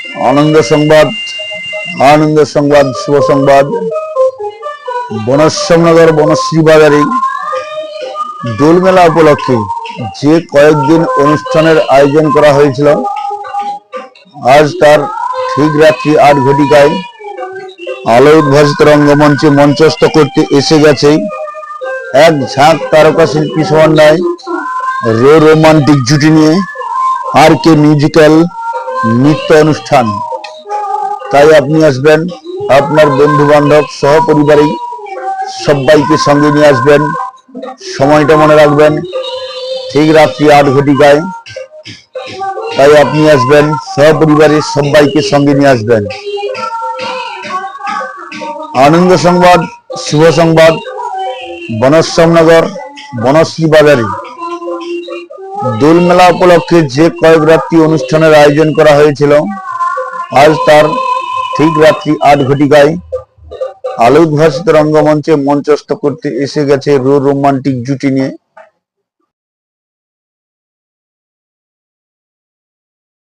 आनंद संबाद शुभ संबाद बनश्यामनगर बनश्री बाजारे दोल मेला उपलक्षे जे कয়েকদিন অনুষ্ঠানের আয়োজন করা হয়েছিল আজ তার ঠিক রাত্রি 8 ঘটিকায় আলো উদ্ভাসিত রঙ্গমঞ্চে মঞ্চস্থ করতে এসে গেছে এক ঝাঁক তারকা শিল্পী সমন্বয় রোমান্টিক জুটি নিয়ে আর কে মিউজিক্যাল নৃত্য অনুষ্ঠান। তাই আপনি আসবেন, আপনার বন্ধু বান্ধব সহ পরিবারে সবাইকে সঙ্গে নিয়ে আসবেন। সময়টা মনে রাখবেন ঠিক রাত্রি 8 ঘটিকায়। তাই আপনি আসবেন, সহ পরিবারের সবাইকে সঙ্গে নিয়ে আসবেন। आनंद संबाद शुभ संबाद बनश्यामनगर बनश्री बाजारे दोल मेला उपलक्षे जे कয়েক রাত্রি অনুষ্ঠানের আয়োজন করা হয়েছিল আজ তার ঠিক রাত্রি 8 ঘটিকায় আলো উদ্ভাসিত রঙ্গমঞ্চে মঞ্চস্থ করতে এসে গেছে রোমান্টিক জুটি নিয়ে